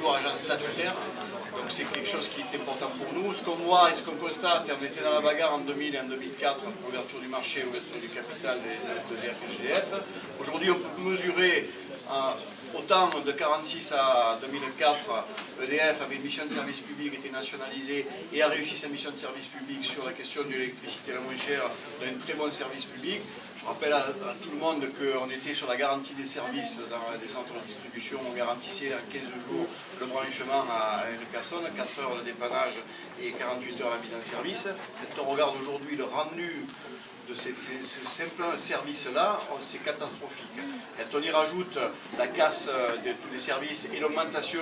toujours agence statutaire. Donc c'est quelque chose qui est important pour nous. Ce qu'on voit et ce qu'on constate, et on était dans la bagarre en 2000 et en 2004 pour l'ouverture du marché, l'ouverture du capital d'EDF et GDF. Aujourd'hui, on peut mesurer autant de 1946 à 2004, EDF avait une mission de service public, était nationalisée et a réussi sa mission de service public sur la question de l'électricité la moins chère, d'un très bon service public. Je rappelle à tout le monde qu'on était sur la garantie des services dans les centres de distribution. On garantissait en 15 jours le branchement à une personne, 4 heures de dépannage et 48 heures la mise en service. Quand on regarde aujourd'hui le rendu de ce simple service-là, c'est catastrophique. Quand on y rajoute la casse de tous les services et l'augmentation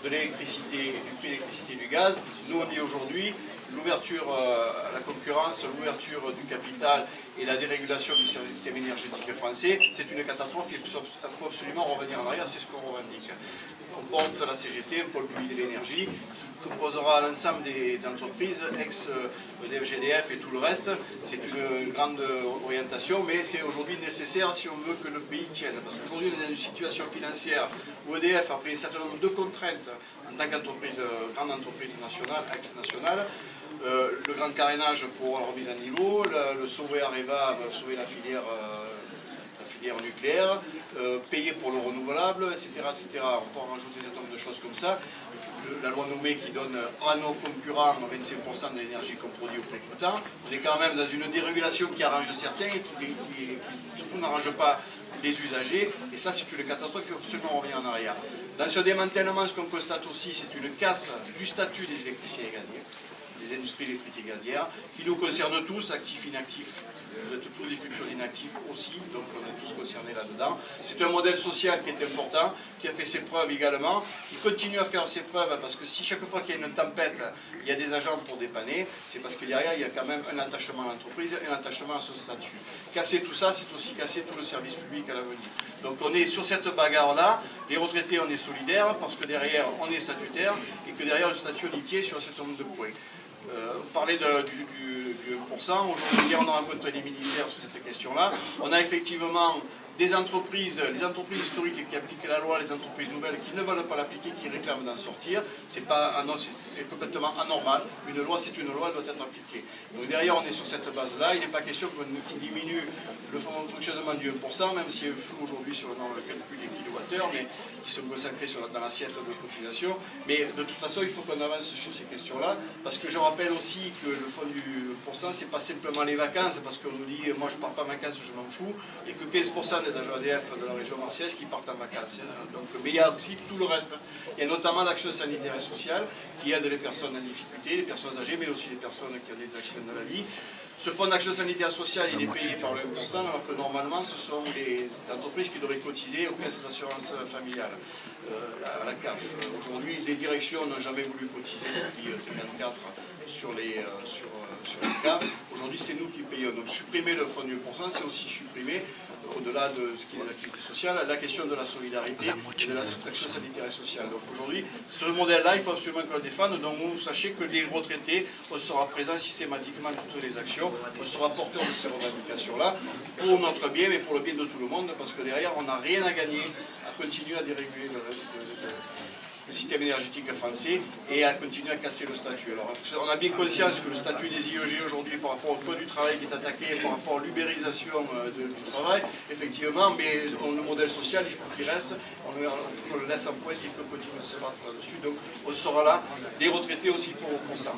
de l'électricité, du prix de l'électricité et du gaz, nous on dit aujourd'hui l'ouverture à la concurrence, l'ouverture du capital et la dérégulation du système énergétique français, c'est une catastrophe. Il faut absolument revenir en arrière, c'est ce qu'on revendique. On porte la CGT, un pôle public de l'énergie, qui composera l'ensemble des entreprises, ex-EDF, GDF et tout le reste. C'est une grande orientation, mais c'est aujourd'hui nécessaire si on veut que le pays tienne. Parce qu'aujourd'hui, on est dans une situation financière où EDF a pris un certain nombre de contraintes en tant qu'entreprise, grande entreprise nationale, ex-nationale. Le grand carénage pour la remise à niveau, le sauver Areva, sauver la filière nucléaire, payer pour le renouvelable, etc., etc. On peut en rajouter un certain nombre de choses comme ça. La loi Nommé qui donne à nos concurrents 25% de l'énergie qu'on produit au prix coûtant. On est quand même dans une dérégulation qui arrange certains et qui surtout n'arrange pas les usagers. Et ça, c'est une catastrophe, il faut absolument revenir en arrière. Dans ce démantèlement, ce qu'on constate aussi, c'est une casse du statut des électriciens et gaziers, des industries électriques et gazières, qui nous concerne tous, actifs, inactifs. Vous êtes tous des futurs inactifs aussi, donc on est tous concernés là-dedans. C'est un modèle social qui est important, qui a fait ses preuves également, qui continue à faire ses preuves, parce que si chaque fois qu'il y a une tempête, il y a des agents pour dépanner, c'est parce que derrière, il y a quand même un attachement à l'entreprise et un attachement à son statut. Casser tout ça, c'est aussi casser tout le service public à l'avenir. Donc on est sur cette bagarre-là, les retraités, on est solidaires, parce que derrière, on est statutaire, et que derrière, le statut, on y tient sur un certain nombre de points. On parlait du 1%, aujourd'hui on a rencontré les ministères sur cette question-là. On a effectivement des entreprises, les entreprises historiques qui appliquent la loi, les entreprises nouvelles qui ne veulent pas l'appliquer, qui réclament d'en sortir. C'est complètement anormal. Une loi, c'est une loi, elle doit être appliquée. Donc derrière, on est sur cette base-là. Il n'est pas question qu'on diminue le fonctionnement du 1%, même s'il y a un flou aujourd'hui sur le calcul des kilowattheures, mais qui sont consacrés dans l'assiette de cotisation. Mais de toute façon, il faut qu'on avance sur ces questions-là, parce que je rappelle aussi que le fonds du 1%, c'est pas simplement les vacances, parce qu'on nous dit, moi je ne pars pas en vacances, je m'en fous, et que 15% des agents EDF de la région marseillaise qui partent en vacances. Donc, mais il y a aussi tout le reste. Il y a notamment l'action sanitaire et sociale, qui aide les personnes en difficulté, les personnes âgées, mais aussi les personnes qui ont des accidents de la vie. Ce fonds d'action sanitaire sociale, il est payé par le 1%, alors que normalement, ce sont les entreprises qui devraient cotiser aux caisses d'assurance familiale, à la CAF. Aujourd'hui, les directions n'ont jamais voulu cotiser depuis 1954 sur les CAF. Aujourd'hui, c'est nous qui payons. Donc, supprimer le fonds du 1%, c'est aussi supprimer, au-delà de ce qui est l'activité sociale, la question de la solidarité et de l'action sanitaire et sociale. Donc, aujourd'hui, ce modèle-là, il faut absolument qu'on le défende. Donc, vous sachez que les retraités, on sera présent systématiquement dans toutes les actions, on sera porteur de ces revendications-là, pour notre bien, mais pour le bien de tout le monde, parce que derrière, on n'a rien à gagner à continuer à déréguler le système énergétique français et à continuer à casser le statut. Alors, on a bien conscience que le statut des IEG aujourd'hui, par rapport au code du travail qui est attaqué, par rapport à l'ubérisation du travail, effectivement, mais le modèle social, il faut qu'il reste, on le laisse en pointe, il peut continuer à se battre là-dessus, donc on sera là, les retraités aussi pour ça.